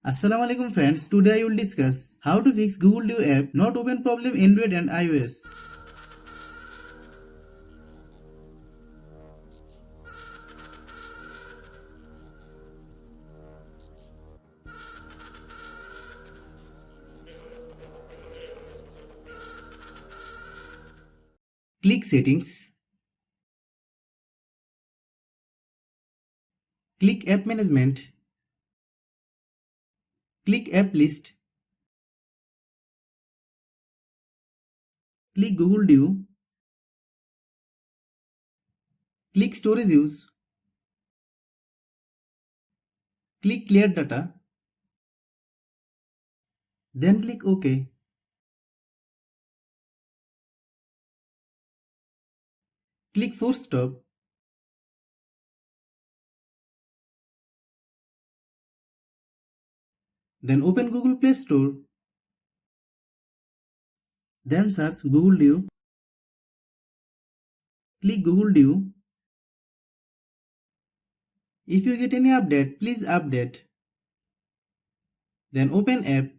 Assalamualaikum friends, today I will discuss how to fix Google Duo app not open problem Android and iOS. Click settings, click app management, click app list, click Google Duo, click storage use, click clear data, then click OK. Click force stop. Then open Google Play Store. Then search Google Duo. Click Google Duo. If you get any update, please update. Then open app.